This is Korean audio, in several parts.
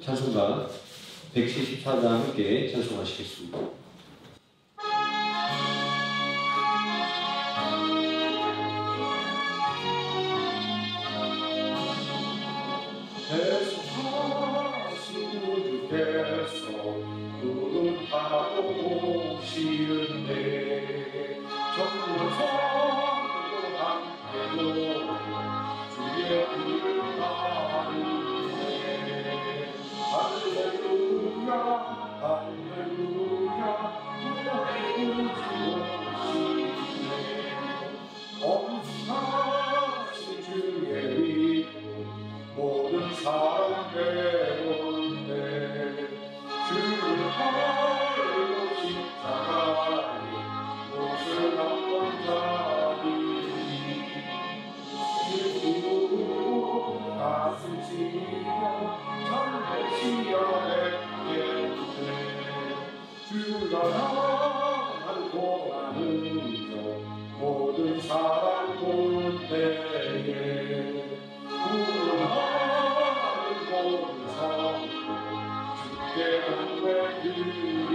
찬송가 174장 함께 찬송하시겠습니다. 대속하신 주께서 구름타고 오시는데 전부성도 함께도 주의 길을 가르네. 할렐루야 할렐루야 구원의 구주 오시네. 엄숙하신 주의 이름 모든 사람 배운데 주를 팔고 십자가에 못을 받던 자들이 주로 가슴 치며 참배시야했겠네. 주가 향한 고난은 모든 사람 볼 때에 구원하는 모든 사람 주께 고백드리네.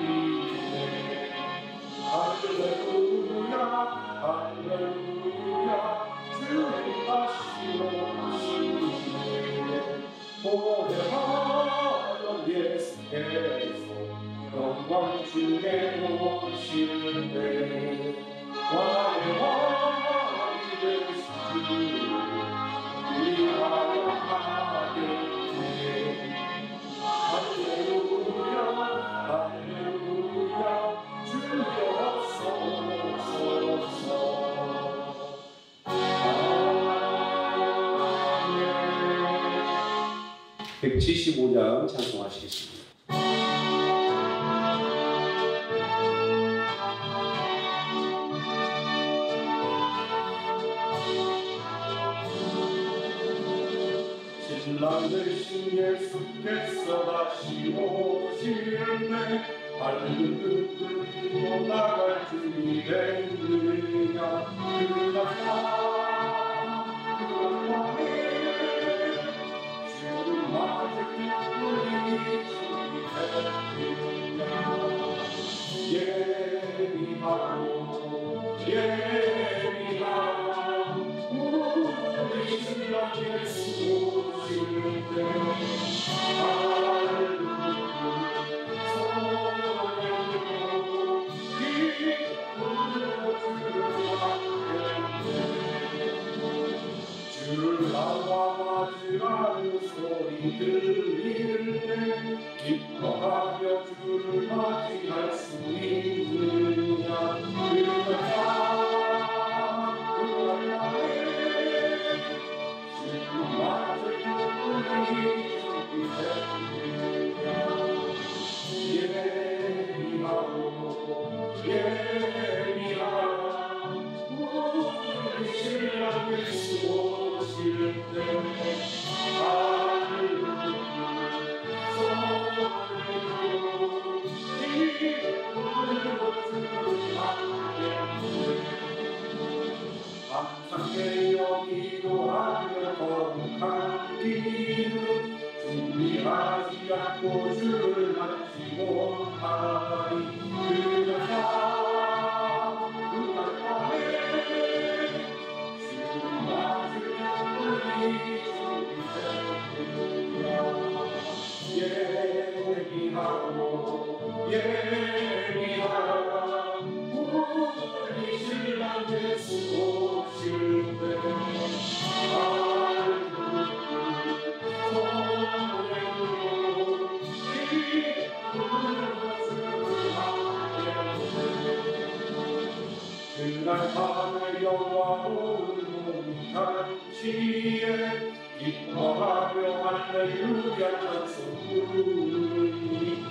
할렐루야 할렐루야 주님 다시 오시네. 고대하던 예수께서 영광 중에 오시는데 왕의 왕이 되신 주 우리 환영하겠네. 할렐루야 할렐루야 주여 어서오소서. 아멘. 175장 찬송하시겠습니다. 신랑 되신 예수께서 다시 오시네. 발들고 나갈 준비 됐느냐. 그날밤에 주를 맞을 기쁨이 준비됐느냐. 예비하고 우리 신랑 예수 오시는데 주를 나와 맞으라는 소리 들릴 때 기뻐하며 주를 맞이할 수 있느냐. 그날밤에 주를 맞을 기쁨이 준비됐느냐. 예비하고 우리 신랑 예수 오실 때 항상 깨어기도 하며 거룩한 길을 준비하지 않고 주를 맞지 못하리. 그날밤에 주를 맞을 기쁨이 준비됐느냐. 예비하고 우리 신랑 예수 오실 때 그날 밤의 영화로운 잔치에 기뻐하며 할렐루야 찬송 부르니.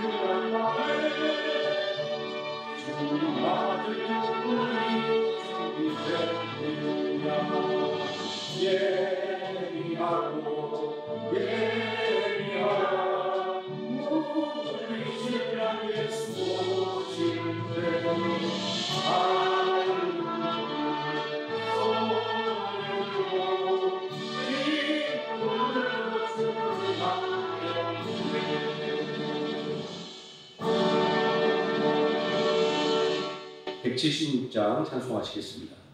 그날밤에 주를 맞을 기쁨이 준비됐느냐. 예비하고 우리 신랑 예수 오실 때 할렐루야 176장 찬송하시겠습니다.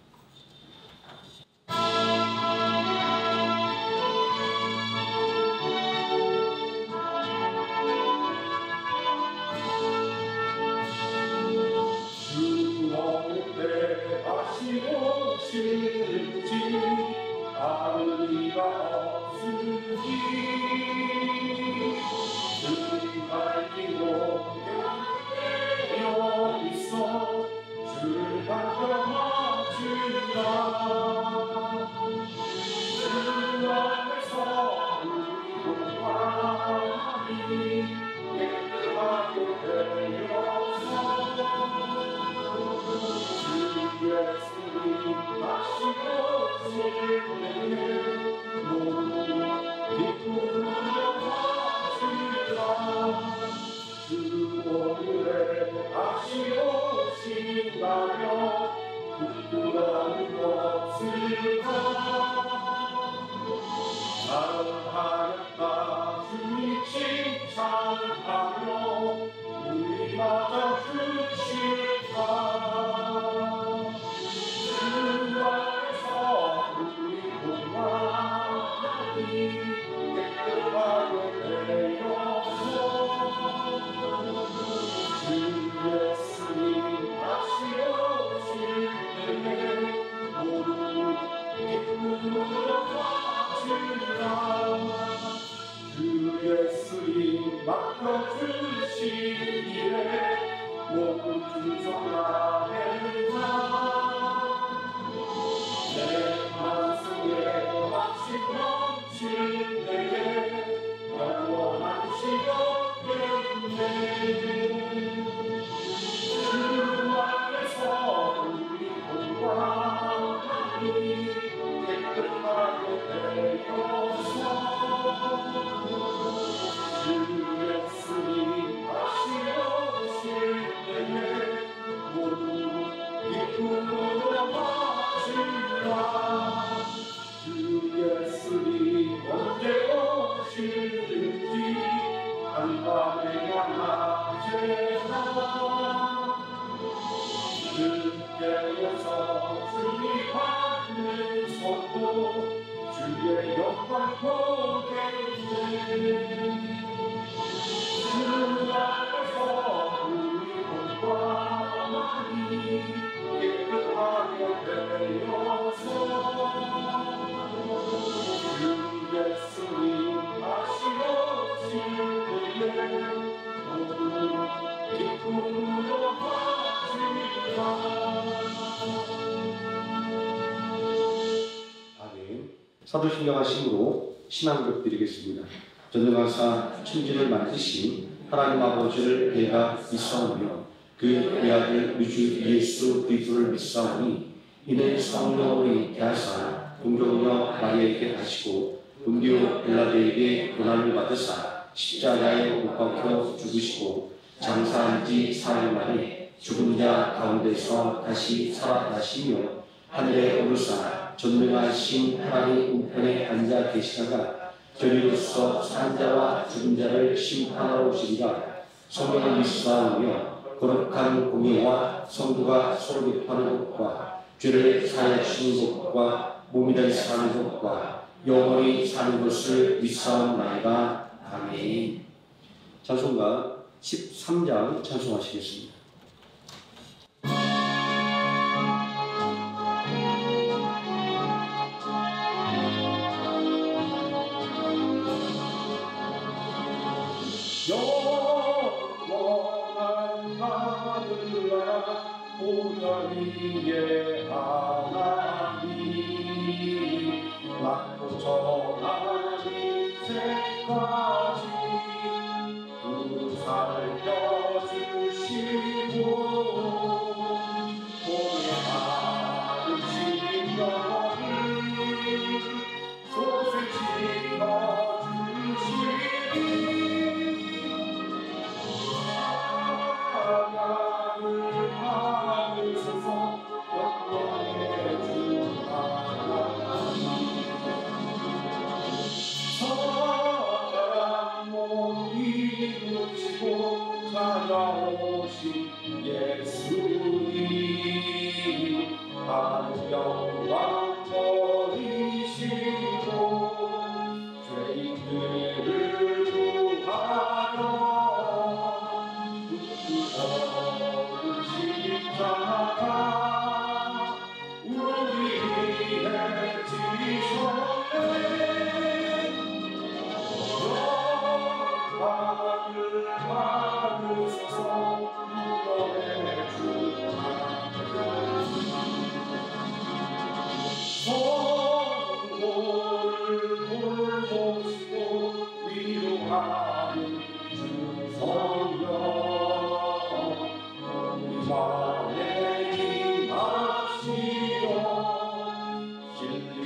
사도신경과 심으로 신앙고백 드리겠습니다. 전능하사 천지를 만드신 하나님 아버지를 내가 믿사오며 그 외아들 우주 예수 그리스도를 믿사오니 이는 성령으로 있게 하사 동정녀 마리아에게 하시고 본디오 빌라도에게 고난을 받으사 십자가에 못 박혀 죽으시고 장사한 지 4일 만에 죽은 자 가운데서 다시 살아나시며 하늘에 오르사 전능하신 하나님 우편에 앉아 계시다가 저리로서 산 자와 죽은 자를 심판하러 오시리라. 성령을 믿사오며 거룩한 공예와 성도가 서로 교통하는 것과 죄를 사하여 주시는 것과 몸이 된 사는 것과 영원히 사는 것을 믿사옵나이다. 아멘. 찬송가 13장 찬송하시겠습니다. 영원한 하늘나라 보좌 위에 하나님 낳고 전한 인생까지 그 살려주신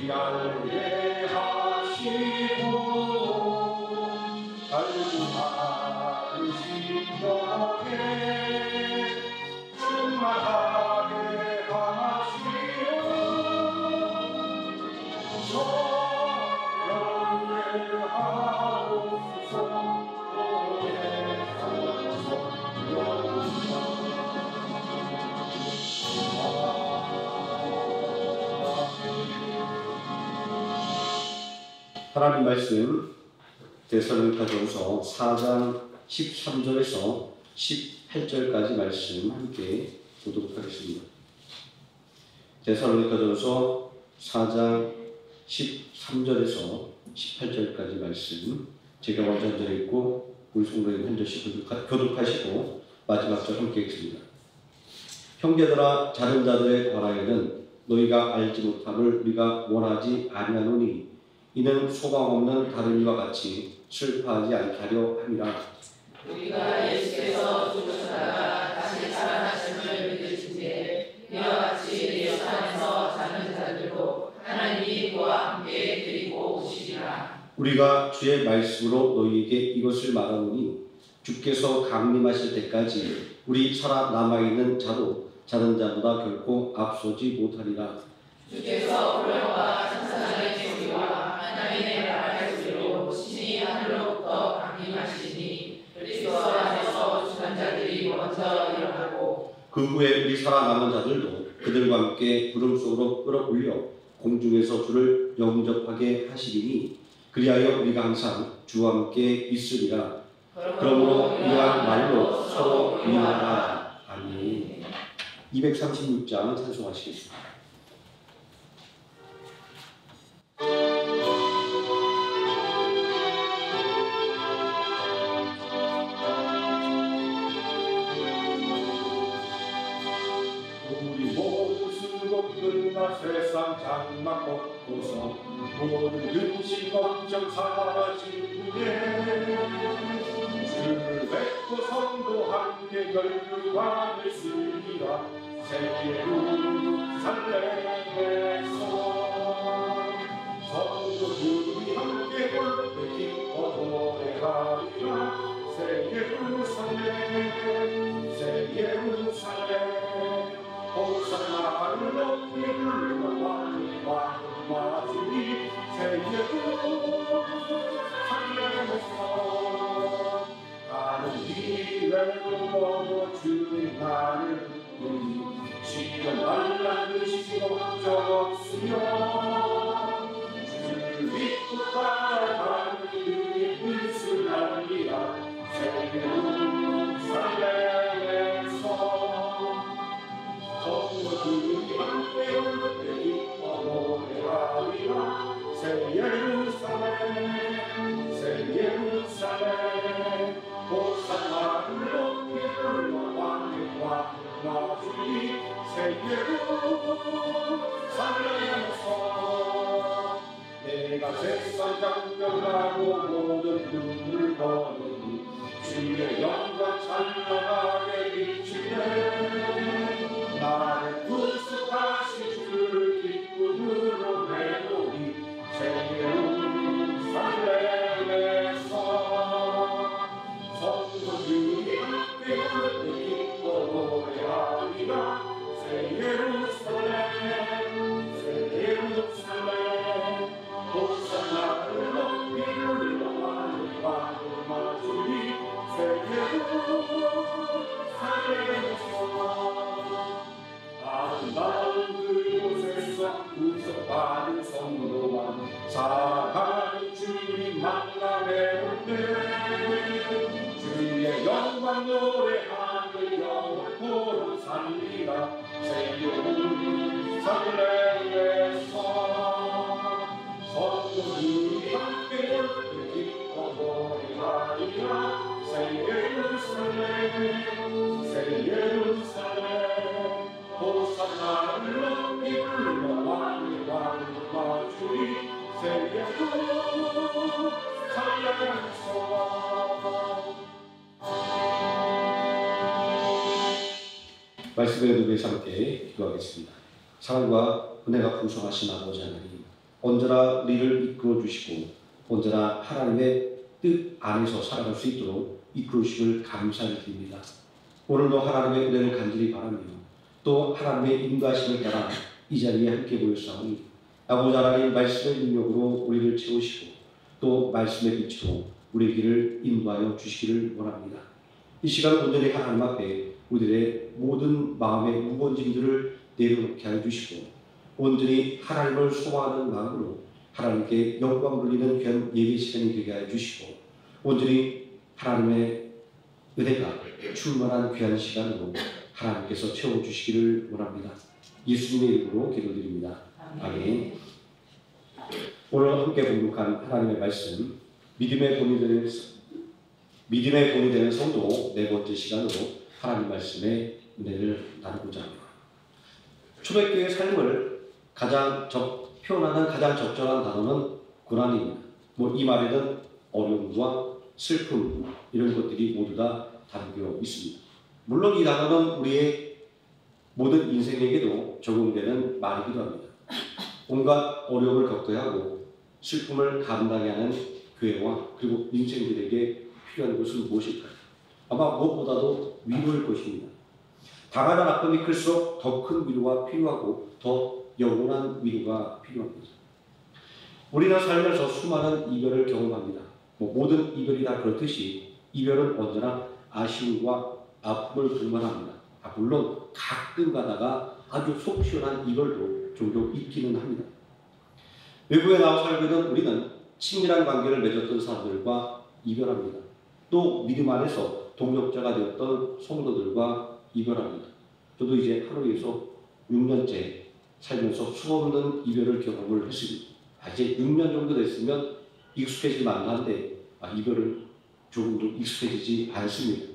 양해하시고 갈구하신 영에 충만하게 하시오 하나님 말씀 데살로니가전서 4장 13절에서 18절까지 말씀 함께 보도록 하겠습니다. 데살로니가전서 4장 13절에서 18절까지 말씀 제가 먼저 한 절 읽고 우리 성도님 한 절씩 교독하시고 마지막 절 함께 읽습니다. 형제들아 다른 자들의 관하에는 너희가 알지 못함을 우리가 원하지 아니하노니 이는 소망 없는 다른 이와 같이 슬퍼하지 않게 하려 함이라. 우리가 예수께서 죽으셨다가 다시 살아나심을 믿으신지 이와 같이 예수 안에서 사는 자들도 하나님이 그와 함께 데리고 오시리라. 우리가 주의 말씀으로 너희에게 이것을 말하노니 주께서 강림하실 때까지 우리 살아 남아있는 자도 자는 자보다 결코 앞서지 못하리라. 주께서 불령과 천사장의 소리와 하나님의 말할 소리로 신이 하늘로부터 강림하시니 그리스도 안에서 죽은 자들이 먼저 일어나고 그 후에 우리 살아남은 자들도 그들과 함께 구름 속으로 끌어올려 공중에서 주를 영접하게 하시리니 그리하여 우리가 항상 주와 함께 있으리라. 그러므로 이러한 말로 서로 위하라. 아멘. 236장 찬송하시겠습니다. 우리 모두 수고 끝나 세상 장막 벗고서 모든 근심 걱정 사라진 후에 주를 뵙고 성도 함께 결국안을 쓰리라. 새 예루살렘에서 성도들이 함께 볼때 기뻐 노래하리라. 새 예루살렘 새 예루살렘 호산나를 높이 불러 마주니 새 예루살렘에서 가는 길을 걸어 주님 나를 부르니 시련 만난 듯이 걱정 없으며 주를 믿고 따라가는 그의 뜻을 알리라. 새 예루살렘에서 성도들이 함께 올때 기뻐 노래하리라. 새 예루살렘 호산나를 높이 불러 왕과 나주니 새 예루살렘에서 내가 세상 장벽하고 모든 눈물 거두니 주의 영광 찬란하게 비추네. 나를 구속하신 주를 기쁨으로 내놓으니 새 예루살렘에서 성도들이 함께 부르되 기뻐 노래하리라. 새 예루살렘 호산나를 높이 불러 하늘과 마주니 새 예루살렘에서 아름다운 그곳에서 구속받은 성도만 사랑하는 주님 만나게 올때 주의 영광 노래하며 영원토록 살리라. 새 예루살렘에서 성도들이 함께 올때 기뻐 노래하리라. 새 예루살렘 호산나를 높이 불러 왕과 마주니 새 예루살렘에서 말씀의 은혜에 함께 기도하겠습니다. 사랑과 은혜가 풍성하신 아버지 하나님, 언제나 우리를 이끌어 주시고 언제나 하나님의 뜻 안에서 살아갈 수 있도록 이끌어 주심을 감사를 드립니다. 오늘도 하나님의 은혜를 간절히 바라며 또 하나님의 인도하심을 따라 이 자리에 함께 모였사오니 아버지 하나님 말씀의 능력으로 우리를 채우시고 또 말씀의 빛으로 우리의 길을 인도하여 주시기를 원합니다. 이 시간 온전히 하나님 앞에 우리들의 모든 마음의 무거운 짐들을 내려놓게 하여 주시고 온전히 하나님을 소망하는 마음으로 하나님께 영광 돌리는 귀한 예배 시간이 되게 하여 주시고 온전히 하나님의 은혜가 충만한 귀한 시간으로 하나님께서 채워주시기를 원합니다. 예수님의 이름으로 기도드립니다. 아멘. 오늘 함께 공독한 하나님의 말씀 믿음의 본이 되는 성도 네 번째 시간으로 하나님 말씀의 은혜를 나누고자 합니다. 초대교회의 삶을 표현하는 가장 적절한 단어는 고난입니다. 이 말에는 어려움과 슬픔 이런 것들이 모두 다 담겨 있습니다. 물론 이 단어는 우리의 모든 인생에게도 적용되는 말이기도 합니다. 온갖 어려움을 겪어야 하고 슬픔을 감당해야 하는 교회와 그리고 인생들에게 필요한 것은 무엇일까요? 아마 무엇보다도 위로일 것입니다. 당하는 아픔이 클수록 더 큰 위로가 필요하고 더 영원한 위로가 필요합니다. 우리는 살면서 수많은 이별을 경험합니다. 모든 이별이 다 그렇듯이 이별은 언제나 아쉬움과 아픔을 불만합니다. 물론 가끔 가다가 아주 속 시원한 이별도 종종 있기는 합니다. 외부에 나와 살게 된 우리는 친밀한 관계를 맺었던 사람들과 이별합니다. 또 믿음 안에서 동역자가 되었던 성도들과 이별합니다. 저도 이제 하루에서 6년째 살면서 수없는 이별을 경험을 했습니다. 이제 6년 정도 됐으면 익숙해질 만한데 이별은 조금도 익숙해지지 않습니다.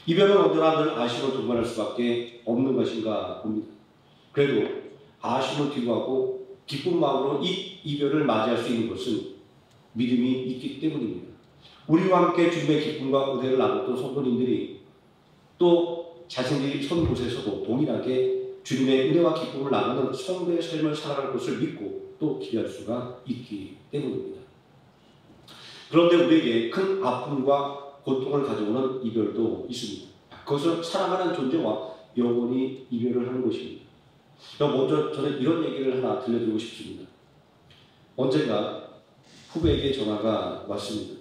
이별은 언제나 늘 아쉬움을 동반할 수밖에 없는 것인가 봅니다. 그래도 아쉬움을 뒤로하고 기쁜 마음으로 이 이별을 맞이할 수 있는 것은 믿음이 있기 때문입니다. 우리와 함께 주님의 기쁨과 은혜를 나눴던 성도님들이 또 자신들이 선 곳에서도 동일하게 주님의 은혜와 기쁨을 나누는 성도의 삶을 살아갈 것을 믿고 또 기대할 수가 있기 때문입니다. 그런데 우리에게 큰 아픔과 고통을 가져오는 이별도 있습니다. 그것은 사랑하는 존재와 영원히 이별을 하는 것입니다. 먼저 저는 이런 얘기를 하나 들려드리고 싶습니다. 언젠가 후배에게 전화가 왔습니다.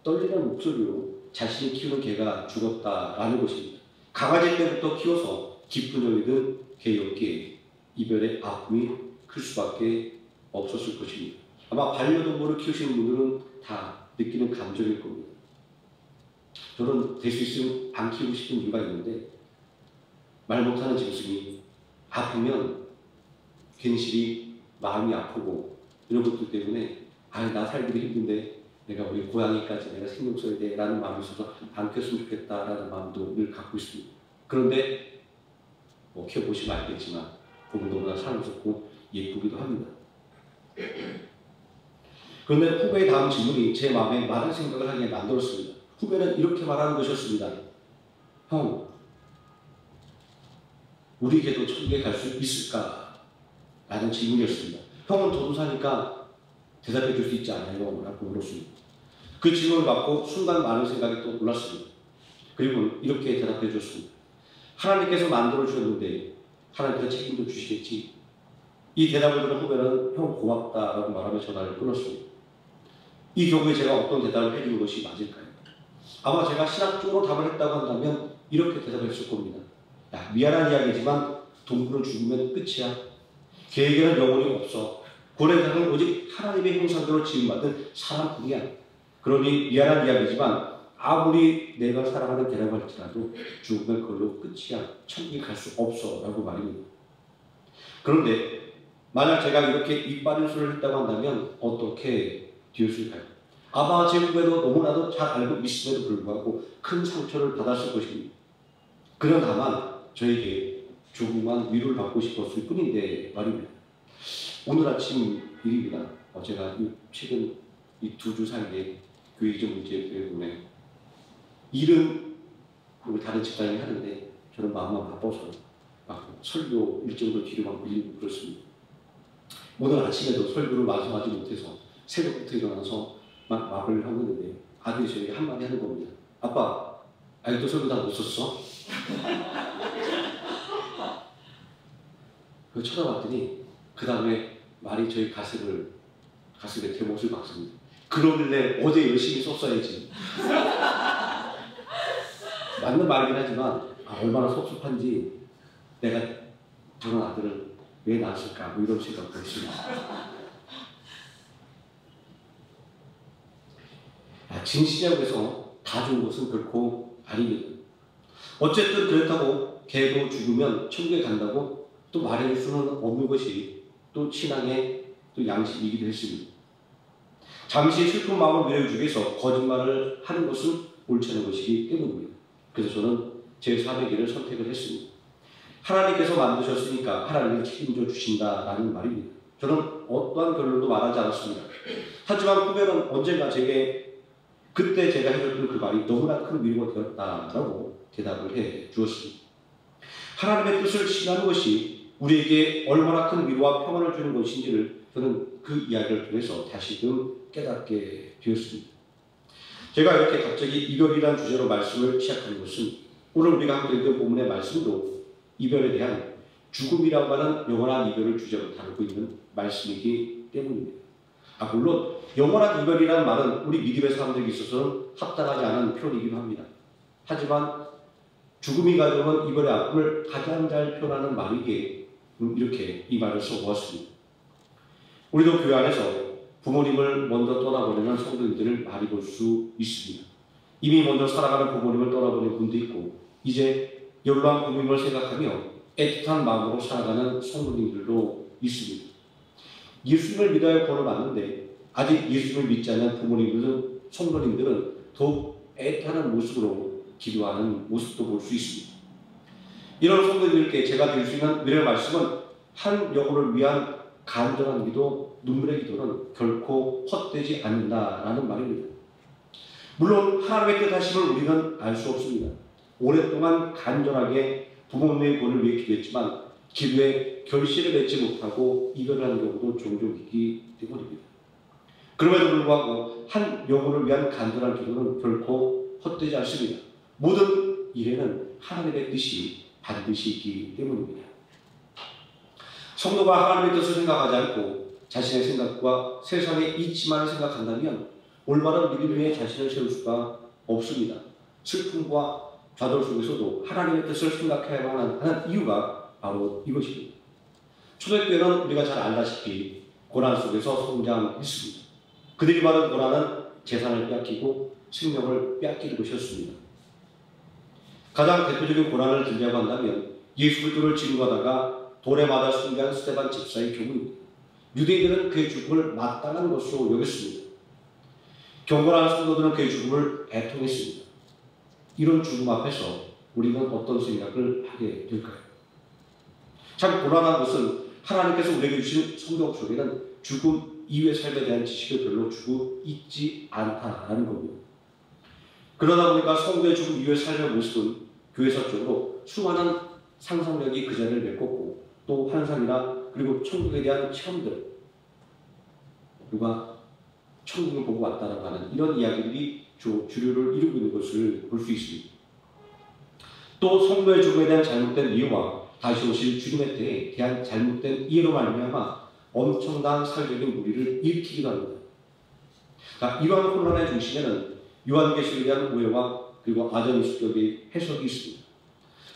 떨리는 목소리로 자신이 키우는 개가 죽었다라는 것입니다. 강아지 때부터 키워서 깊은 정이 든 개였기에 이별의 아픔이 클 수밖에 없었을 것입니다. 아마 반려동물을 키우시는 분들은 다 느끼는 감정일 겁니다. 저는 될 수 있으면 안 키우고 싶은 이유가 있는데 말 못하는 짐승이 아프면 괜시리 마음이 아프고 이런 것들 때문에 나 살기도 힘든데 내가 우리 고양이까지 내가 신경 써야 돼 라는 마음이 있어서 안 키웠으면 좋겠다라는 마음도 늘 갖고 있습니다. 그런데 키워보시면 알겠지만 보면 너무나 사랑스럽고 예쁘기도 합니다. 그런데 후배의 다음 질문이 제 마음에 많은 생각을 하게 만들었습니다. 후배는 이렇게 말하는 것이었습니다. 형, 우리 개도 천국에 갈 수 있을까? 라는 질문이었습니다. 형은 도도사니까 대답해 줄 수 있지 않아요? 라고 물었습니다. 그 질문을 받고 순간 많은 생각이 또 올랐습니다. 그리고 이렇게 대답해 줬습니다. 하나님께서 만들어 주셨는데 하나님께서 책임도 주시겠지. 이 대답을 들은 후배는 형 고맙다라고 말하며 전화를 끊었습니다. 이 경우에 제가 어떤 대답을 해주는 것이 맞을까요? 아마 제가 신학적으로 답을 했다고 한다면 이렇게 대답했을 겁니다. 야, 미안한 이야기지만 동물은 죽으면 끝이야. 개에게는 영혼이 없어. 고래들은 오직 하나님의 형상대로 지음받은 사람뿐이야. 그러니 미안한 이야기지만 아무리 내가 사랑하는 개라고 할지라도 죽으면 그걸로 끝이야. 천국에 갈 수 없어. 라고 말입니다. 그런데 만약 제가 이렇게 이빠른 소리를 했다고 한다면 어떻게 되었을까요? 아마 제 후배도 너무나도 잘 알고 있음에도 불구하고 큰 상처를 받았을 것입니다. 그는 다만 저에게 조금만 위로를 받고 싶었을 뿐인데 말입니다. 오늘 아침 일입니다. 제가 최근 이 2주 사이에 교회 이전 문제 때문에 일은 다른 집단이 하는데 저는 마음만 바빠서 막 설교 일정도 뒤로 막 밀리고 그렇습니다. 오늘 아침에도 설교를 완성하지 못해서 새벽부터 일어나서 막 말을 하고 있는데 아들이 저에게 한마디 하는 겁니다. 아빠, 아직도 설교 다 못 썼어? 그 쳐다봤더니 그 다음에 말이 저희 가슴에 대못을 박습니다. 그러길래 어제 열심히 썼어야지. 맞는 말이긴 하지만 얼마나 섭섭한지 내가 저런 아들을 왜 낳았을까 뭐 이런 생각도 했습니다. 진실이라고 해서 다 좋은 것은 결코 아닙니다. 어쨌든 그렇다고 개도 죽으면 천국에 간다고 또 말해줄 수는 없는 것이 또 신앙의 또 양식이기도 했습니다. 잠시 슬픈 마음을 누려주기 위해서 거짓말을 하는 것은 옳지 않은 것이기 때문입니다. 그래서 저는 제 삶의 길을 선택을 했습니다. 하나님께서 만드셨으니까 하나님이 책임져 주신다라는 말입니다. 저는 어떠한 결론도 말하지 않았습니다. 하지만 후배는 언젠가 제게 그때 제가 해줬던 그 말이 너무나 큰 위로가 되었다라고 대답을 해 주었습니다. 하나님의 뜻을 신하는 것이 우리에게 얼마나 큰 위로와 평안을 주는 것인지를 저는 그 이야기를 통해서 다시금 깨닫게 되었습니다. 제가 이렇게 갑자기 이별이라는 주제로 말씀을 시작하는 것은 오늘 우리가 함께 읽은 본문의 말씀도 이별에 대한 죽음이라고 하는 영원한 이별을 주제로 다루고 있는 말씀이기 때문입니다. 물론 영원한 이별이라는 말은 우리 믿음의 사람들에게 있어서는 합당하지 않은 표현이기도 합니다. 하지만 죽음이 가져오는 이별의 아픔을 가장 잘 표현하는 말이기에 이렇게 이 말을 써보았습니다. 우리도 교회 안에서 부모님을 먼저 떠나보내는 성도님들을 많이 볼 수 있습니다. 이미 먼저 살아가는 부모님을 떠나보낸 분도 있고 이제 연로한 부모님을 생각하며 애틋한 마음으로 살아가는 성도님들도 있습니다. 예수님을 믿어야 구원을 받는데 아직 예수님을 믿지 않는 부모님들은 성도님들은 더욱 애틋한 모습으로 기도하는 모습도 볼 수 있습니다. 이런 성도님들께 제가 드릴 수 있는 미래의 말씀은 한 영혼을 위한 간절한 기도, 눈물의 기도는 결코 헛되지 않는다라는 말입니다. 물론 하나님의 뜻하심을 우리는 알 수 없습니다. 오랫동안 간절하게 부모님의 구원을 위해 기도했지만 기도에 결실을 맺지 못하고 이별하는 경우도 종종 있기 때문입니다. 그럼에도 불구하고 한 영혼을 위한 간절한 기도는 결코 헛되지 않습니다. 모든 일에는 하나님의 뜻이 반드시 있기 때문입니다. 성도가 하나님의 뜻을 생각하지 않고 자신의 생각과 세상의 이치만을 생각한다면 올바른 믿음 위에 자신을 세울 수가 없습니다. 슬픔과 좌절 속에서도 하나님의 뜻을 생각해야만 하는 이유가 바로 이것입니다. 초대교회는 우리가 잘 알다시피 고난 속에서 성장했습니다. 그들이 받은 고난은 재산을 빼앗기고 생명을 빼앗기는 것이었습니다. 가장 대표적인 고난을 들자고 한다면 예수 그리스도를 진노하다가 돌에 맞아 순교한 스데반 집사의 경우입니다. 유대인들은 그의 죽음을 마땅한 것으로 여겼습니다. 경건한 성도들은 그의 죽음을 애통했습니다. 이런 죽음 앞에서 우리는 어떤 생각을 하게 될까요? 참 고난한 것은 하나님께서 우리에게 주신 성경 속에는 죽음 이후의 삶에 대한 지식을 별로 주고 있지 않다라는 겁니다. 그러다 보니까 성도의 죽음 이후의 삶의 모습은 교회사적으로 수많은 상상력이 그 자리를 메꿨고 또 환상이나 그리고 천국에 대한 체험들, 누가 천국을 보고 왔다라고 하는 이런 이야기들이 주류를 이루고 있는 것을 볼 수 있습니다. 또 성도의 죽음에 대한 잘못된 이해와 다시 오실 주님의 때에 대한 잘못된 이해로 말미암아 엄청난 사회적인 무리를 일으키기도 합니다. 이러한 혼란의 중심에는 요한계시록에 대한 오해와 그리고 아전이수적인 해석이 있습니다.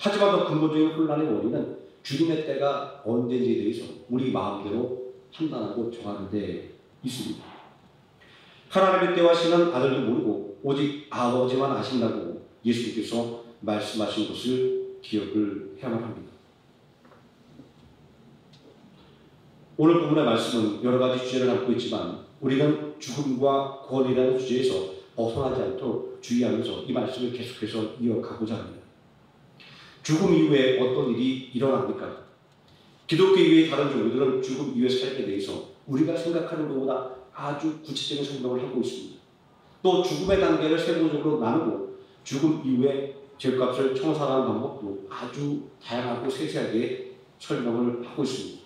하지만 더 근본적인 혼란의 원인은 주님의 때가 언제인지에 대해서 우리 마음대로 판단하고 정하는 데 있습니다. 하나님의 때와 시는 아들도 모르고 오직 아버지만 아신다고 예수님께서 말씀하신 것을 기억을 해야만 합니다. 오늘 본문의 말씀은 여러 가지 주제를 담고 있지만 우리는 죽음과 구원이라는 주제에서 벗어나지 않도록 주의하면서 이 말씀을 계속해서 이어가고자 합니다. 죽음 이후에 어떤 일이 일어납니까? 기독교 이외의 다른 종교들은 죽음 이후의 삶에 대해서 우리가 생각하는 것보다 아주 구체적인 설명을 하고 있습니다. 또 죽음의 단계를 세부적으로 나누고 죽음 이후에 죄값을 청산하는 방법도 아주 다양하고 세세하게 설명을 하고 있습니다.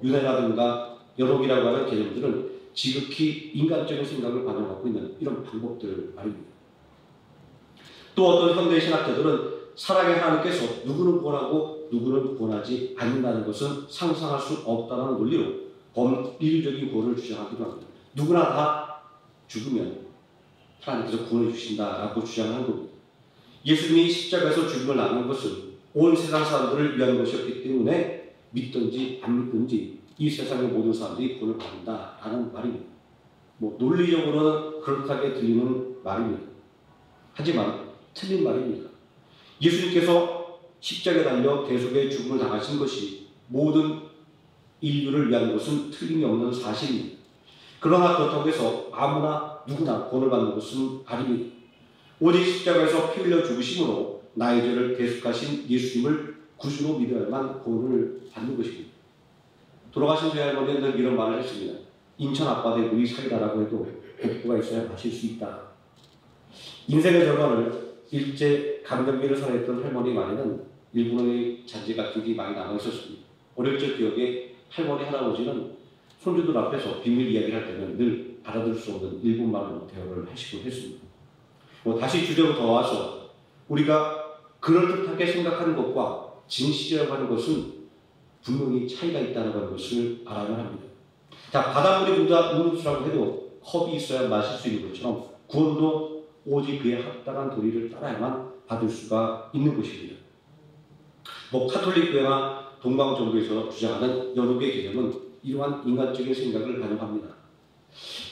유대라든가 연옥이라고 하는 개념들은 지극히 인간적인 생각을 반영하고 있는 이런 방법들 말입니다. 또 어떤 현대 신학자들은 사랑의 하나님께서 누구는 구원하고 누구는 구원하지 않는다는 것은 상상할 수 없다는 논리로 범인류적인 구원을 주장하기도 합니다. 누구나 다 죽으면 하나님께서 구원해 주신다라고 주장하는 겁니다. 예수님이 십자가에서 죽음을 당한 것은 온 세상 사람들을 위한 것이었기 때문에 믿든지 안 믿든지 이 세상의 모든 사람들이 구원을 받는다라는 말입니다. 논리적으로는 그렇게 들리는 말입니다. 하지만 틀린 말입니다. 예수님께서 십자가에 달려 대속의 죽음을 당하신 것이 모든 인류를 위한 것은 틀림이 없는 사실입니다. 그러나 그렇다고 해서 아무나 누구나 구원을 받는 것은 아닙니다. 오직 십자가에서 피 흘려 죽으심으로 나의 죄를 대속하신 예수님을 구주로 믿어야만 구원을 받는 것입니다. 돌아가신 저희 할머니는 늘 이런 말을 했습니다. 인천 앞바다에 물이 사이다라고 해도 복부가 있어야 마실 수 있다. 인생의 절반을 일제 강점기를 살아했던 할머니 말에는 일본어의 잔재 같은 게 많이 남아 있었습니다. 어릴 적 기억에 할머니 할아버지는 손주들 앞에서 비밀 이야기를 할 때는 늘 알아들 수 없는 일본말로 대화를 하시곤 했습니다. 다시 주제로 더 와서 우리가 그럴듯하게 생각하는 것과 진실이라고 하는 것은 분명히 차이가 있다는 것을 알아야 합니다. 자, 바닷물이 묻어 음료수라고 해도 컵이 있어야 마실 수 있는 것처럼 구원도 오직 그에 합당한 도리를 따라야만 받을 수가 있는 것입니다. 카톨릭 교회나 동방 종교에서 주장하는 연옥의 개념은 이러한 인간적인 생각을 반영합니다.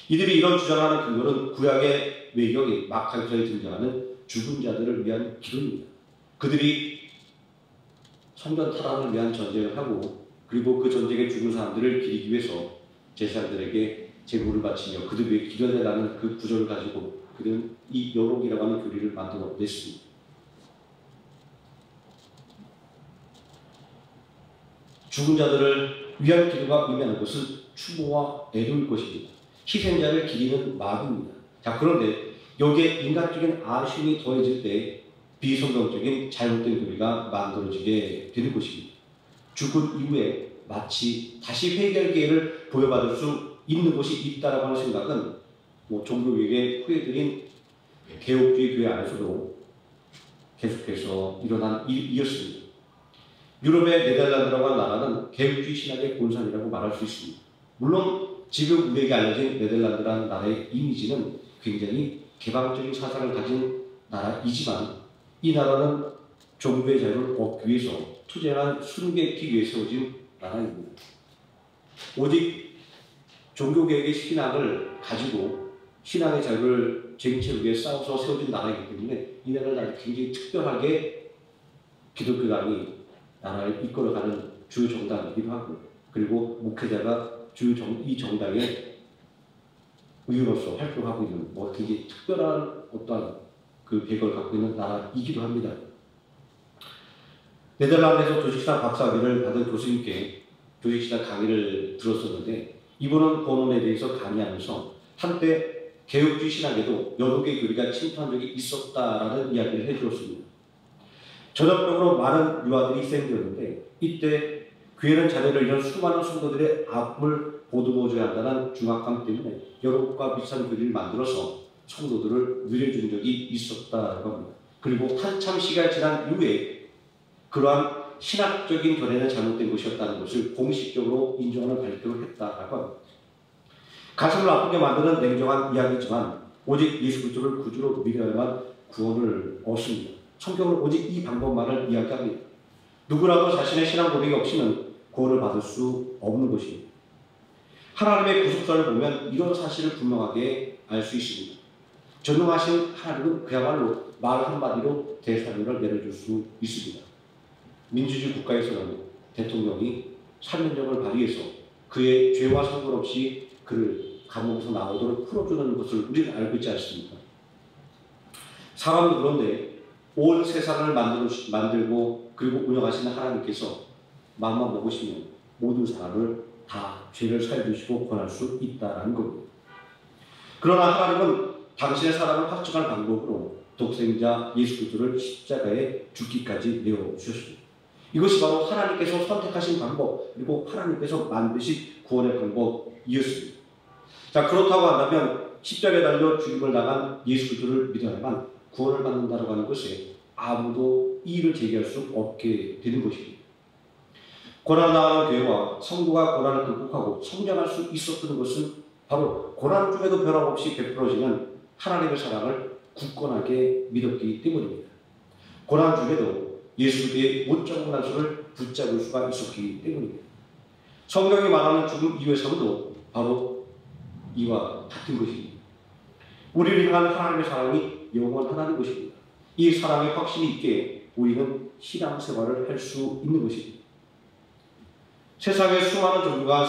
이들이 이런 주장하는 근거는 구약의 외경이 마카기서에 등장하는 죽은 자들을 위한 기도입니다. 그들이 성전 타락을 위한 전쟁을 하고 그리고 그 전쟁에 죽은 사람들을 기리기 위해서 제사장들에게 제물을 바치며 그들 위해 기도해달라는 그 구절을 가지고 그들은 이 연옥이라고 하는 교리를 만들어 냈습니다. 죽은 자들을 위한 기도가 의미하는 것은 추모와 애도일 것입니다. 희생자를 기리는 마음입니다. 자, 그런데 여기에 인간적인 아쉬움이 더해질 때 비성경적인 잘못된 교리가 만들어지게 되는 것입니다. 죽은 이후에 마치 다시 회개할 기회를 부여받을 수 있는 곳이 있다라고 하는 생각은 종교개혁의 후예들인 개혁주의 교회 안에서도 계속해서 일어난 일이었습니다. 유럽의 네덜란드라고 하는 나라는 개혁주의 신학의 본산이라고 말할 수 있습니다. 물론 지금 우리에게 알려진 네덜란드라는 나라의 이미지는 굉장히 개방적인 사상을 가진 나라이지만 이 나라는 종교의 자유를 얻기 위해서 투쟁한 순개피 위에 세워진 나라입니다. 오직 종교개혁의 신앙을 가지고 신앙의 자유를 쟁취하기 위해 싸워서 세워진 나라이기 때문에 이 나라는 굉장히 특별하게 기독교단이 나라를 이끌어가는 주요 정당이기도 하고 그리고 목회자가 이 정당의 의원으로서 활동하고 있는 굉장히 특별한 어떠한 그 배경을 갖고 있는 나라이기도 합니다. 네덜란드에서 조직신학 박사학위를 받은 교수님께 조직신학 강의를 들었었는데 이분은 본론에 대해서 강의하면서 한때 개혁주의 신학에도 연옥의 교리가 침투한 적이 있었다라는 이야기를 해주었습니다. 전염병으로 많은 유아들이 희생되었는데 이때 교회는 자녀를 잃은 수많은 성도들의 아픔을 보듬어줘야 한다는 중압감 때문에 연옥과 비슷한 교리를 만들어서 성도들을 누려준 적이 있었다고 합니다. 그리고 한참 시간이 지난 이후에 그러한 신학적인 견해는 잘못된 것이었다는 것을 공식적으로 인정하는 발표를 했다고 합니다. 가슴을 아프게 만드는 냉정한 이야기지만 오직 예수 그리스도를 구주로 믿어야만 구원을 얻습니다. 성경은 오직 이 방법만을 이야기합니다. 누구라도 자신의 신앙 고백이 없이는 구원을 받을 수 없는 것입니다. 하나님의 구속사를 보면 이런 사실을 분명하게 알 수 있습니다. 전능하신 하나님은 그야말로 말 한마디로 대사면을 내려줄 수 있습니다. 민주주의 국가에서는 대통령이 사면정을 발휘해서 그의 죄와 상관없이 그를 감옥에서 나오도록 풀어주는 것을 우리는 알고 있지 않습니까? 사람은 그런데 온 세상을 만들고 그리고 운영하시는 하나님께서 마음만 먹으시면 모든 사람을 다 죄를 사해 주시고 권할 수 있다는 겁니다. 그러나 하나님은 당신의 사랑을 확증할 방법으로 독생자 예수 그리스도를 십자가에 죽기까지 내어 주셨습니다. 이것이 바로 하나님께서 선택하신 방법, 그리고 하나님께서 만드신 구원의 방법이었습니다. 자, 그렇다고 한다면 십자가에 달려 죽임을 당한 예수 그리스도를 믿어야만 구원을 받는다고 하는 것에 아무도 이의를 제기할 수 없게 되는 것입니다. 고난 당하는 교회와 성도가 고난을 극복하고 성장할 수 있었던 것은 바로 고난 중에도 변함없이 베풀어지는 하나님의 사랑을 굳건하게 믿었기 때문입니다. 고난 중에도 예수 그리스도의 못잡은 한 손을 붙잡을 수가 있었기 때문입니다. 성경이 말하는 죽음 이후의 삶도 바로 이와 같은 것입니다. 우리를 향한 하나님의 사랑이 영원하다는 것입니다. 이 사랑의 확신이 있게 우리는 신앙생활을 할 수 있는 것입니다. 세상에 수많은 종교가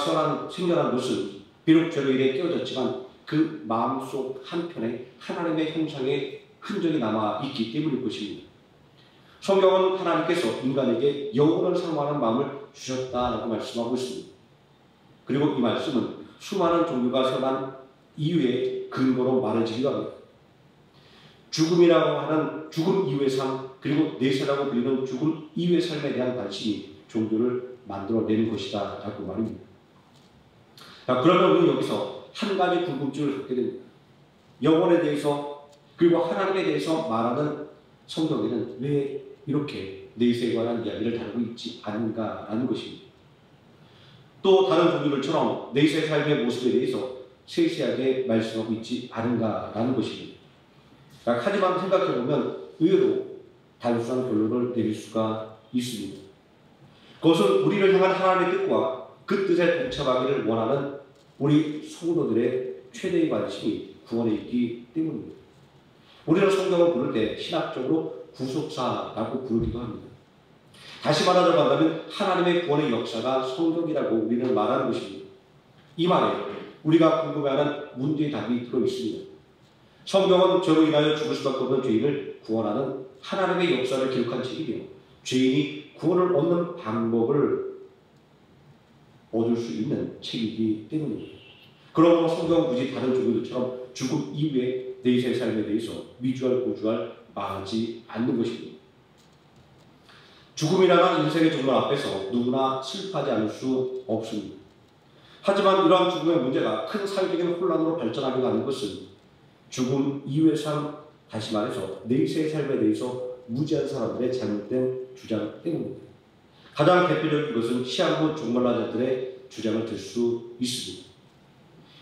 생겨난 것은 비록 죄로 인해 깨어졌지만 그 마음속 한편에 하나님의 형상의 흔적이 남아있기 때문일 것입니다. 성경은 하나님께서 인간에게 영혼을 사모하는 마음을 주셨다라고 말씀하고 있습니다. 그리고 이 말씀은 수많은 종교가 생겨난 이유의 근거로 말해지기도 합니다. 죽음이라고 하는 죽음 이후의 삶, 그리고 내세라고 불리는 죽음 이후의 삶에 대한 관심이 종교를 만들어내는 것이다 라고 말입니다. 자, 그러면 우리는 여기서 한 가지 궁금증을 갖게 됩니다. 영혼에 대해서 그리고 하나님에 대해서 말하는 성경에는 왜 이렇게 내세에 관한 이야기를 다루고 있지 않은가라는 것입니다. 또 다른 종교들처럼 내세 삶의 모습에 대해서 세세하게 말씀하고 있지 않은가라는 것입니다. 자, 하지만 생각해보면 의외로 단순한 결론을 내릴 수가 있습니다. 그것은 우리를 향한 하나님의 뜻과 그 뜻에 동참하기를 원하는 우리 성도들의 최대의 관심이 구원에 있기 때문입니다. 우리는 성경을 부를 때 신학적으로 구속사라고 부르기도 합니다. 다시 말하자면 하나님의 구원의 역사가 성경이라고 우리는 말하는 것입니다. 이 말에 우리가 궁금해하는 문제의 답이 들어있습니다. 성경은 죄로 인하여 죽을 수밖에 없는 죄인을 구원하는 하나님의 역사를 기록한 책이며 죄인이 구원을 얻는 방법을 얻을 수 있는 책이기 때문입니다. 그러므로 성경은 굳이 다른 종교들처럼 죽음 이후의 내세의 삶에 대해서 미주알 고주알 말하지 않는 것입니다. 죽음이라는 인생의 종말 앞에서 누구나 슬퍼하지 않을 수 없습니다. 하지만 이러한 죽음의 문제가 큰 사회적인 혼란으로 발전하게 하는 것은 죽음 이후의 삶, 다시 말해서 내세의 삶에 대해서 무지한 사람들의 잘못된 주장 때문입니다. 가장 대표적인 것은 시한부 종말론자들의 주장을 들 수 있습니다.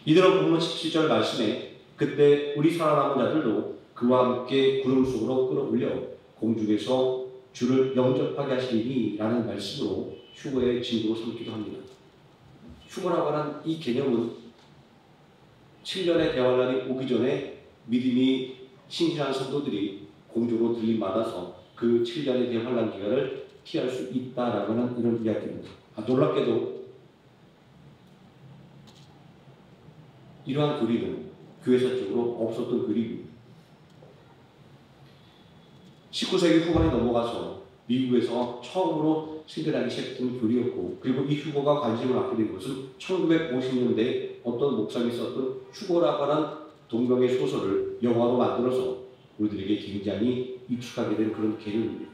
이들은 본문 17절 말씀에 그때 우리 살아남은 자들도 그와 함께 구름 속으로 끌어올려 공중에서 주를 영접하게 하시리니 라는 말씀으로 휴거의 징조로 삼기도 합니다. 휴거라고 하는 이 개념은 7년의 대환란이 오기 전에 믿음이 신실한 성도들이 공중으로 들림받아서 그 7년의 대환란 기간을 피할 수 있다라고 하는 이런 이야기입니다. 놀랍게도 이러한 교리는 교회사적으로 없었던 교리입니다. 19세기 후반에 넘어가서 미국에서 처음으로 생겨나기 시작했던 교리였고, 그리고 이 휴거가 관심을 갖게 된 것은 1950년대에 어떤 목사님이 썼던 휴거라고 하는 동명의 소설을 영화로 만들어서 우리들에게 굉장히 익숙하게 된 그런 개념입니다.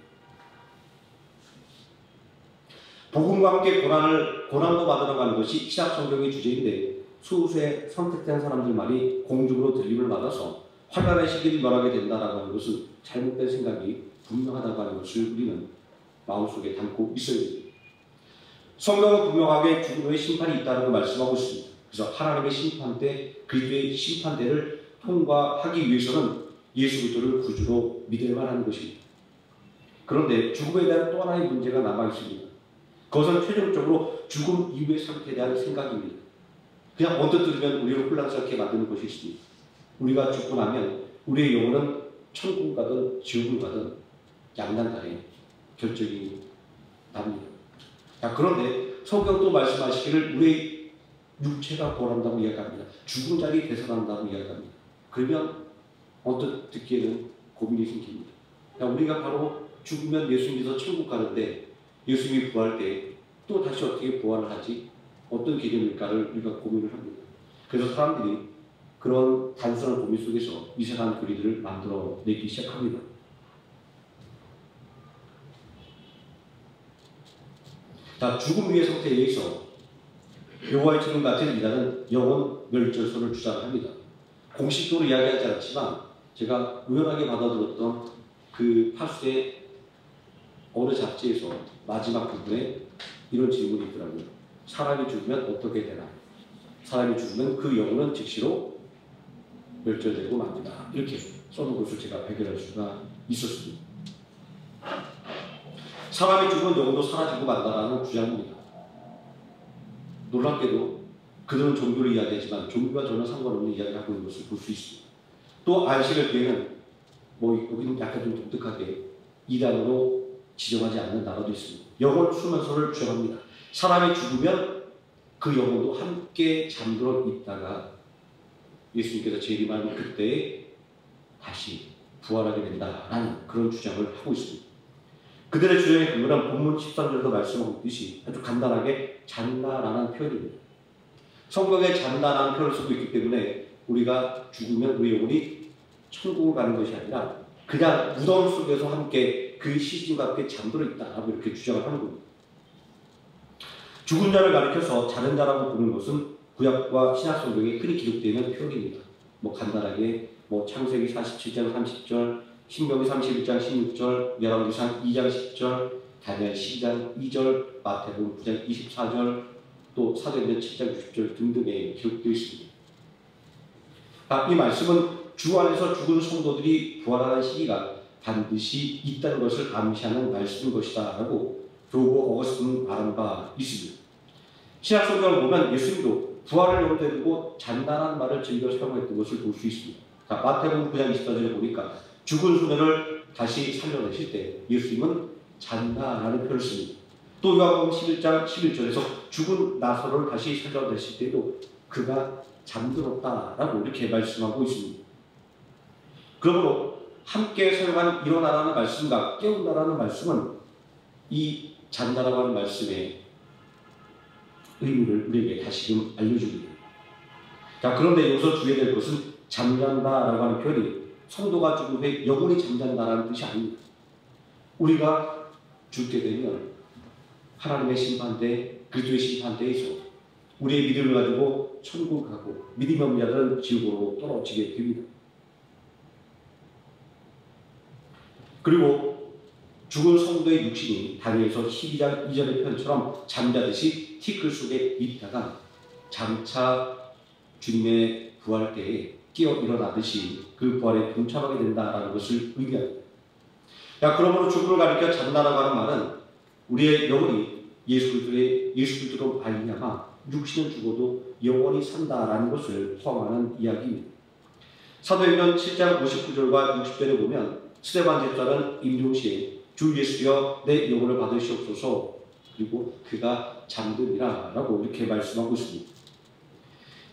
복음과 함께 고난도 받아나가는 것이 신약 성경의 주제인데 수수에 선택된 사람들만이 공중으로 들림을 받아서 환난의 시기를 면하게 된다라고 하는 것은 잘못된 생각이 분명하다고 하는 것을 우리는 마음속에 담고 있어야 됩니다. 성경은 분명하게 죽음의 심판이 있다는 걸 말씀하고 있습니다. 그래서 하나님의 심판대, 그리스도의 심판대를 통과하기 위해서는 예수 그리스도를 구주로 믿어야만 하는 것입니다. 그런데 죽음에 대한 또 하나의 문제가 남아 있습니다. 그것은 최종적으로 죽음 이후의 상태에 대한 생각입니다. 그냥 언뜻 들으면 우리를 혼란스럽게 만드는 것이 있습니다. 우리가 죽고 나면 우리의 영혼은 천국 가든 지옥을 가든 양난간에 결정이 납니다. 그런데 성경도 말씀하시기를 우리의 육체가 구원한다고 이야기합니다. 죽은 자리 되살아난다고 이야기합니다. 그러면 언뜻 듣기에는 고민이 생깁니다. 우리가 바로 죽으면 예수 믿어서 천국 가는데 예수님이 부활할 때 또 다시 어떻게 부활을 하지? 어떤 개념일까를 우리가 고민을 합니다. 그래서 사람들이 그런 단순한 고민 속에서 이상한 교리들을 만들어내기 시작합니다. 자, 죽음 위의 상태에 의해서 여호와의 죽음 같은 이단은 영원 멸절설을 주장합니다. 공식적으로 이야기하지 않았지만 제가 우연하게 받아들었던 그 파수의 어느 잡지에서 마지막 부분에 이런 질문이 있더라고요. 사람이 죽으면 어떻게 되나? 사람이 죽으면 그 영혼은 즉시로 멸절되고 맙니다. 이렇게 써놓은 것을 제가 발견할 수가 있었습니다. 사람이 죽으면 영혼도 사라지고 만다라는 주장입니다. 놀랍게도 그들은 종교를 이야기하지만 종교와 전혀 상관없는 이야기를 하고 있는 것을 볼 수 있습니다. 또 안식을 교회는 여기는 약간 좀 독특하게 이단으로 지정하지 않는 나라도 있습니다. 영혼 수면설을 주장합니다. 사람이 죽으면 그 영혼도 함께 잠들어 있다가 예수님께서 재림하는 그때에 다시 부활하게 된다라는 그런 주장을 하고 있습니다. 그들의 주장의 근거는 본문 13절도 말씀하고 있듯이 아주 간단하게 잔다라는 표현입니다. 성경에 잔다라는 표현을 쓰고 있기 때문에 우리가 죽으면 우리 영혼이 천국을 가는 것이 아니라 그냥 무덤 속에서 함께 그 시신과 함께 잠들어 있다라고 이렇게 주장을 하는 겁니다. 죽은 자를 가리켜서 자는 자라고 부르는 것은 구약과 신약 성경에 흔히 기록되어 있는 표현입니다. 간단하게 창세기 47장 30절, 신명기 31장 16절, 열왕기상 2장 10절, 다니엘 12장 2절, 마태복음 9장 24절, 또 사도행전 7장 60절 등등에 기록되어 있습니다. 이 말씀은 주 안에서 죽은 성도들이 부활하는 시기가 반드시 있다는 것을 암시하는 말씀인 것이다 라고 교고 어거스틴은 말한 바 있습니다. 신약 성경을 보면 예수님도 부활을 염두에 두고 잔다라는 말을 즐겨 사용했던 것을 볼 수 있습니다. 마태복음 9장 24절에 보니까 죽은 소년을 다시 살려내실 때 예수님은 잔다라는 표현을 씁니다. 또 요한복음 11장 11절에서 죽은 나사로를 다시 살려내실 때도 그가 잠들었다라고 이렇게 말씀하고 있습니다. 그러므로 함께 사용한 일어나라는 말씀과 깨운다라는 말씀은 이 잔다라고 하는 말씀의 의미를 우리에게 다시금 알려줍니다. 그런데 여기서 주의해야 될 것은 잠잔다라고 하는 표현이 성도가 죽은 후에 영혼이 잠잔다라는 뜻이 아닙니다. 우리가 죽게 되면 하나님의 심판대, 그리스도의 심판대에서 우리의 믿음을 가지고 천국을 가고 믿음이 없는 자들은 지옥으로 떨어지게 됩니다. 그리고 죽은 성도의 육신이 다니엘서 12장 2절의 표현처럼 잠자듯이 티끌 속에 있다가 장차 주님의 부활 때에 깨어 일어나듯이 그 부활에 동참하게 된다라는 것을 의미합니다. 그러므로 죽음을 가리켜 잔다라고 하는 말은 우리의 영혼이 예수 그리스도로 말미암아 육신은 죽어도 영원히 산다라는 것을 포함하는 이야기입니다. 사도행전 7장 59절과 60절에 보면 스데반 집사는 임종시에 주 예수여 내 영혼을 받으시옵소서 그리고 그가 잠드니라 라고 이렇게 말씀하고 있습니다.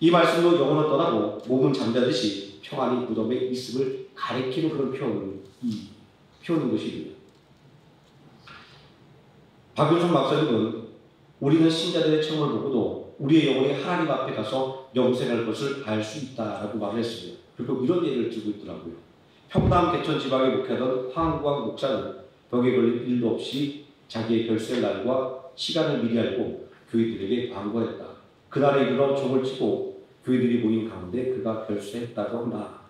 이 말씀도 영혼을 떠나고 몸은 잠자듯이 평안히 무덤에 있음을 가리키는 그런 표현인 것입니다. 박윤성 목사님은 우리는 신자들의 체험을 보고도 우리의 영혼이 하나님 앞에 가서 영생할 것을 알 수 있다라고 말을 했습니다. 그리고 이런 예를 들고 있더라고요. 평남 개천 지방에 목회하던 황광 목사는 병에 걸린 일도 없이 자기의 별세 날과 시간을 미리 알고 교인들에게 광고했다. 그날에 이르러 종을 치고 교인들이 모인 가운데 그가 별세했다고 한다.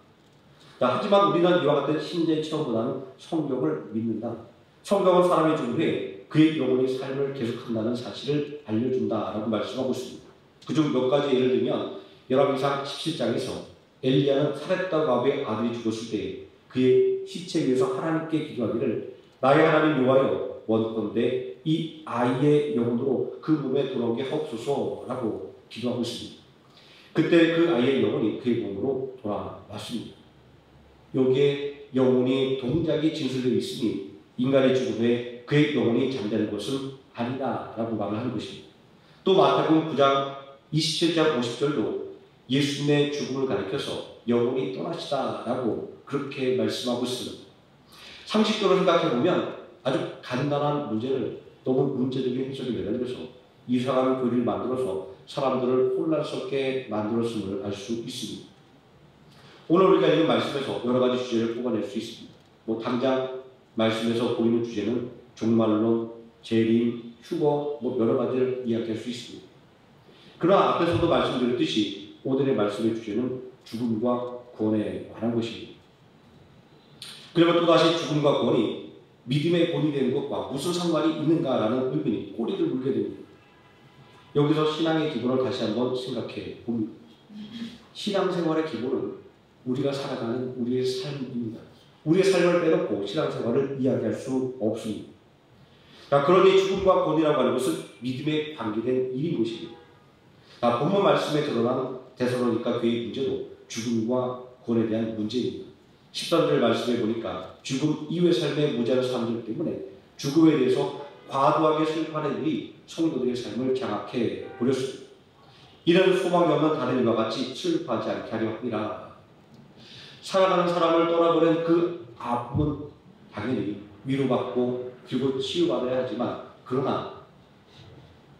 하지만 우리는 이와 같은 신자의 체험보다는 성경을 믿는다. 성경은 사람이 죽은 후에 그의 영혼이 삶을 계속한다는 사실을 알려준다라고 말씀하고 있습니다. 그중 몇 가지 예를 들면 열왕기상 17장에서 엘리야는 사렙다 과부의 아들이 죽었을 때 그의 시체 위에서 하나님께 기도하기를 나의 하나님 여호와여 원컨대 이 아이의 영혼으로 그 몸에 돌아오게 하옵소서라고 기도하고 있습니다. 그때 그 아이의 영혼이 그의 몸으로 돌아왔습니다. 여기에 영혼이 동작이 진술되어 있으니 인간의 죽음 후에 그의 영혼이 잠자는 것은 아니다라고 말을 하는 것입니다. 또 마태복음 9장 27장 50절도 예수님의 죽음을 가리켜서 영혼이 떠나시다라고 그렇게 말씀하고 있습니다. 상식적으로 생각해보면 아주 간단한 문제를 너무 문제적인 해석에 매달려서 이상한 교리를 만들어서 사람들을 혼란스럽게 만들었음을 알 수 있습니다. 오늘 우리가 읽은 말씀에서 여러 가지 주제를 뽑아낼 수 있습니다. 당장 말씀에서 보이는 주제는 종말론, 재림, 휴거 뭐 여러 가지를 이야기할 수 있습니다. 그러나 앞에서도 말씀드렸듯이 오늘의 말씀의 주제는 죽음과 구원에 관한 것입니다. 그리고 또다시 죽음과 구원이 믿음의 본이 되는 것과 무슨 상관이 있는가라는 의문이 꼬리를 물게 됩니다. 여기서 신앙의 기본을 다시 한번 생각해 봅니다. 신앙생활의 기본은 우리가 살아가는 우리의 삶입니다. 우리의 삶을 빼놓고 신앙생활을 이야기할 수 없습니다. 그러니 죽음과 구원이라고 하는 것은 믿음에 관계된 일인 것입니다. 본문 말씀에 드러난 데살로니가 교회의 문제도 죽음과 구원에 대한 문제입니다. 13절 말씀에 보니까 죽음 이후의 삶에 무지하는 사람들 때문에 죽음에 대해서 과도하게 슬퍼하는 일이 성도들의 삶을 장악해 버렸습니다. 이는 소망이 없는 다른 일과 같이 슬퍼하지 않게 하려 함이라. 살아가는 사람을 떠나보낸 그 아픔은 당연히 위로받고 그리고 치유받아야 하지만 그러나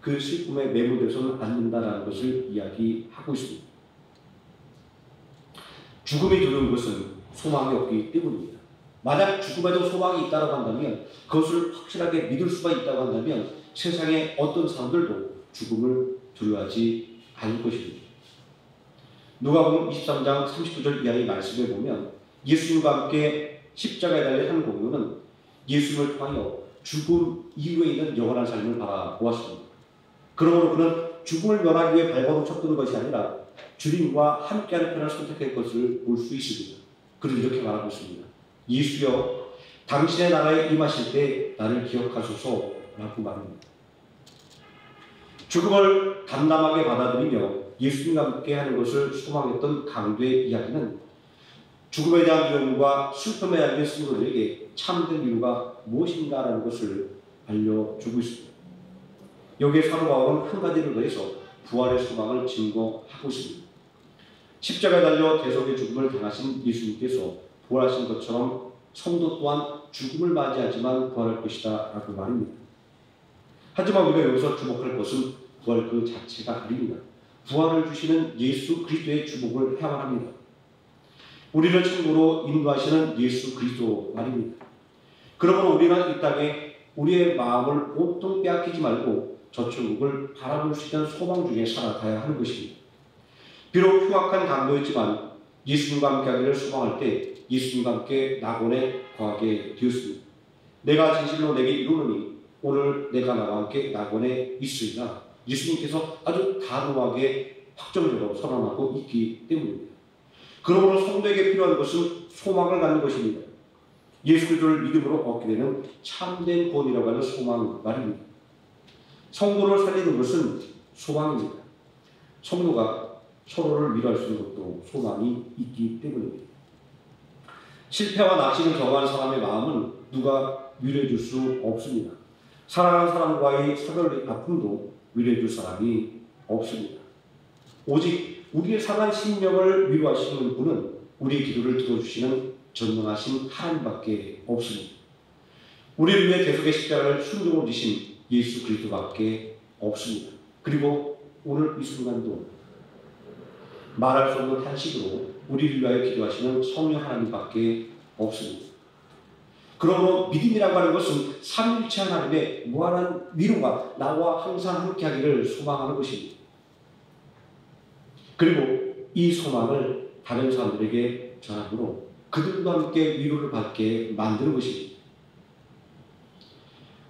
그 슬픔에 매몰되서는 않는다는 것을 이야기하고 있습니다. 죽음이 두려운 것은 소망이 없기 때문입니다. 만약 죽음에도 소망이 있다고 한다면 그것을 확실하게 믿을 수가 있다고 한다면 세상의 어떤 사람들도 죽음을 두려워하지 않을 것입니다. 누가복음 23장 39절 이하의 말씀에 보면 예수님과 함께 십자가에 달린 한 공유는 예수님을 통하여 죽음 이후에 있는 영원한 삶을 바라보았습니다. 그러므로 그는 죽음을 면하기 위해 발버둥 쳤던 것이 아니라 주님과 함께하는 편을 선택할 것을 볼 수 있습니다. 그리고 이렇게 말하고 있습니다. 예수여, 당신의 나라에 임하실 때 나를 기억하소서라고 말합니다. 죽음을 담담하게 받아들이며 예수님과 함께하는 것을 소망했던 강도의 이야기는 죽음에 대한 두려움과 슬픔에 대한 성도들에게 참된 이유가 무엇인가라는 것을 알려주고 있습니다. 여기에 사도 바울은 한 가지를 더해서 부활의 소망을 증거하고 있습니다. 십자가에 달려 대속의 죽음을 당하신 예수님께서 부활하신 것처럼 성도 또한 죽음을 맞이하지만 부활할 것이다 라고 말입니다. 하지만 우리가 여기서 주목할 것은 부활 그 자체가 아닙니다. 부활을 주시는 예수 그리스도의 주목을 해야만 합니다. 우리를 천국으로 인도하시는 예수 그리스도 말입니다. 그러므로 우리는 이 땅에 우리의 마음을 온통 빼앗기지 말고 저 천국을 바라볼 수 있는 소망 중에 살아가야 하는 것입니다. 비록 흉악한 강도였지만 예수님과 함께하기를 소망할 때 예수님과 함께 낙원에 거하게 되었습니다. 내가 진실로 내게 이루노니 오늘 내가 나와 함께 낙원에 있으리라. 예수님께서 아주 단호하게 확정적으로 선언하고 있기 때문입니다. 그러므로 성도에게 필요한 것은 소망을 갖는 것입니다. 예수 그리스도를 믿음으로 얻게 되는 참된 구원이라고 하는 소망 말입니다. 성도를 살리는 것은 소망입니다. 성도가 서로를 위로할 수 있는 것도 소망이 있기 때문입니다. 실패와 낙심을 경험하는 사람의 마음은 누가 위로해 줄 수 없습니다. 사랑하는 사람과의 사별의 아픔도 위로해 줄 사람이 없습니다. 오직 우리의 상한 심령을 위로하시는 분은 우리의 기도를 들어주시는 전능하신 하나님밖에 없습니다. 우리를 위해 대속의 십자가를 순종으로 지신 예수 그리스도밖에 없습니다. 그리고 오늘 이 순간도 말할 수 없는 탄식으로 우리를 위하여 기도하시는 성령 하나님밖에 없습니다. 그러므로 믿음이라고 하는 것은 삼위일체 하나님의 무한한 위로가 나와 항상 함께하기를 소망하는 것입니다. 그리고 이 소망을 다른 사람들에게 전함으로 그들과 함께 위로를 받게 만드는 것입니다.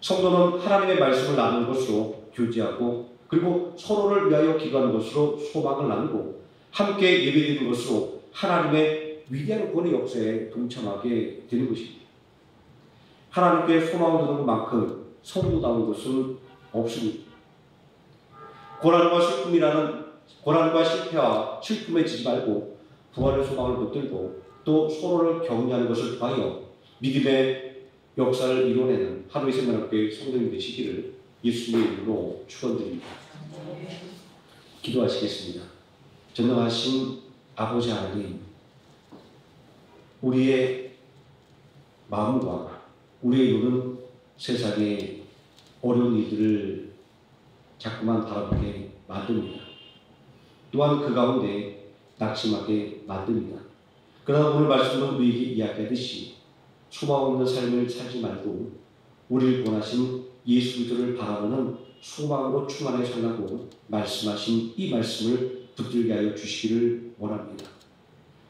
성도는 하나님의 말씀을 나누는 것으로 교제하고 그리고 서로를 위하여 기도하는 것으로 소망을 나누고 함께 예배드리는 것으로 하나님의 위대한 구원의 역사에 동참하게 되는 것입니다. 하나님께 소망을 두는 것만큼 성도다운 것은 없습니다. 고난과 실패와 슬픔에 지지 말고 부활의 소망을 붙들고 또 서로를 격려하는 것을 통하여 믿음의 역사를 이뤄내는 하루의 생명학교의 성도님 되시기를 예수님의 이름으로 축원드립니다. 기도하시겠습니다. 전능하신 아버지 하나님, 우리의 마음과 우리의 눈은 세상의 어려운 일들을 자꾸만 바라보게 만듭니다. 또한 그 가운데 낙심하게 만듭니다. 그러나 오늘 말씀은 우리에게 이야기하듯이 소망 없는 삶을 살지 말고 우리를 구원하신 예수 그리스도를 바라보는 소망으로 충만하게 살라고 말씀하신 이 말씀을 붙들게 하여 주시기를 원합니다.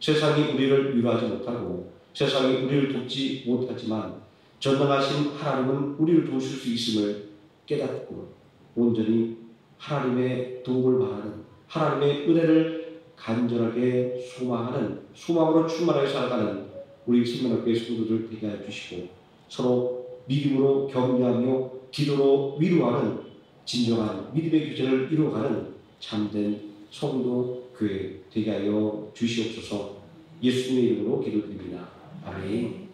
세상이 우리를 위로하지 못하고 세상이 우리를 돕지 못하지만 전능하신 하나님은 우리를 도우실 수 있음을 깨닫고 온전히 하나님의 도움을 바라는 하나님의 은혜를 간절하게 소망하는 소망으로 충만하게 살아가는 우리 신명교회 성도들 되게 하여 주시고 서로 믿음으로 격려하며 기도로 위로하는 진정한 믿음의 교제를 이루어가는 참된 성도 교회 되게 하여 주시옵소서. 예수님의 이름으로 기도드립니다. 아멘.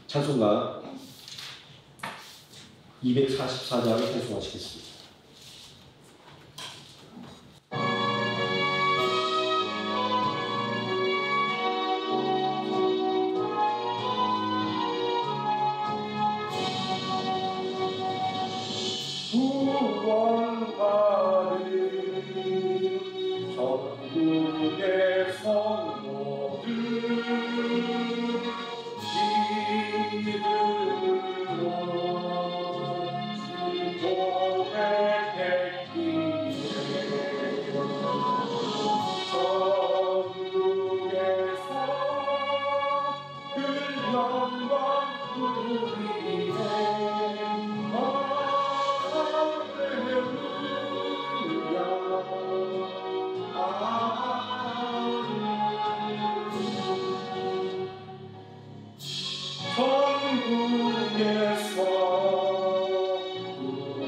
찬송가 244장을 찬송하시겠습니다. 전국의 성도들 기름으로 고백했기에 전국에서 그 영광 우리의 천국에서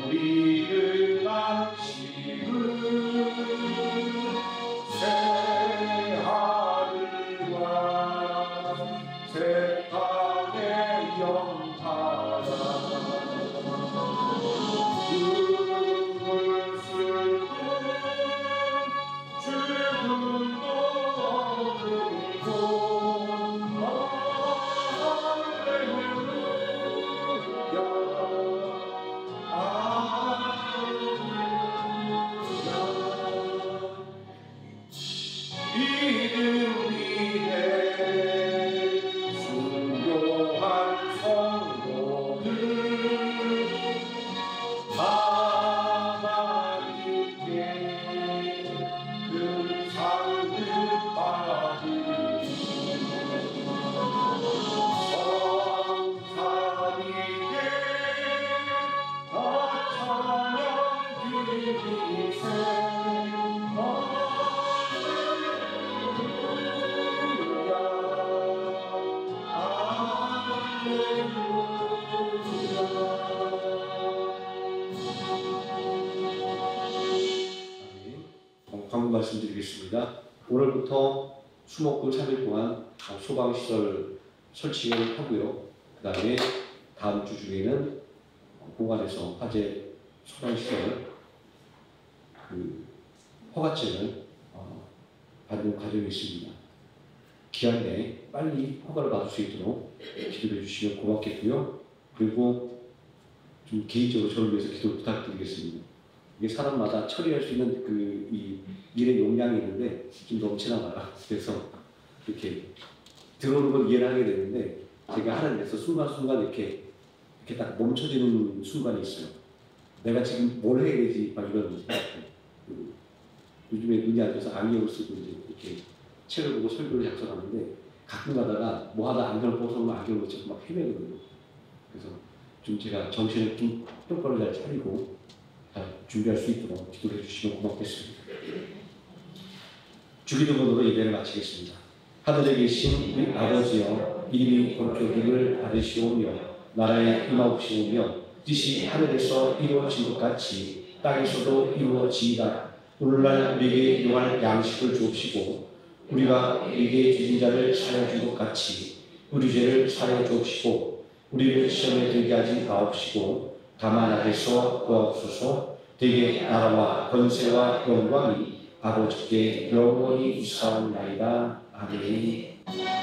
우리를 안치는 새 하늘과 새 땅의 영화라 눈물 슬픈 죽음도 없는 곳 믿음 위에 순교한 성도들 가만히 있게 그 상급 받으리 성산이게 다 찬양 드리세 광고 말씀드리겠습니다. 오늘부터 수목금 3일 동안 소방시설 설치를 하고요. 그 다음에 다음 주 중에는 공안에서 화재 소방시설 허가증을 받는 과정이 있습니다. 기한 내에 빨리 허가를 받을 수 있도록 기도해 주시면 고맙겠고요. 그리고 좀 개인적으로 저를 위해서 기도 부탁드리겠습니다. 이게 사람마다 처리할 수 있는 이 일의 용량이 있는데 좀 넘치나 봐요. 그래서 이렇게 들어오는 건 이해를 하게 되는데 제가 하는 데서 순간순간 이렇게 딱 멈춰지는 순간이 있어요. 내가 지금 뭘 해야 되지? 막 이런 요즘에 눈이 안 좋아서 안경을 쓰고 이제 이렇게 책을 보고 설교를 작성하는데 가끔 가다가 뭐 하다 안경을 벗어놓으면 안경을 놓치고 막 헤매거든요. 그래서 좀 제가 정신을 좀 똑바로 잘 차리고 잘 준비할 수 있도록 기도해 주시면 고맙겠습니다. 주기도문으로 예배를 마치겠습니다. 하늘에 계신 우리 아버지여, 이름이 거룩하기를 받으시오며 나라의 임하옵시오며 뜻이 하늘에서 이루어진 것 같이 땅에서도 이루어지이다. 오늘날 우리에게 일용할 양식을 주옵시고 우리가 우리에게 죄진 자를 사하여 준 것 같이 우리 죄를 사하여 주옵시고 우리를 시험에 들게 하지 마옵시고 다만 악에서 구하옵소서. 대개 나라와 권세와 영광이 아버지께 영원히 있사옵나이다. 아멘.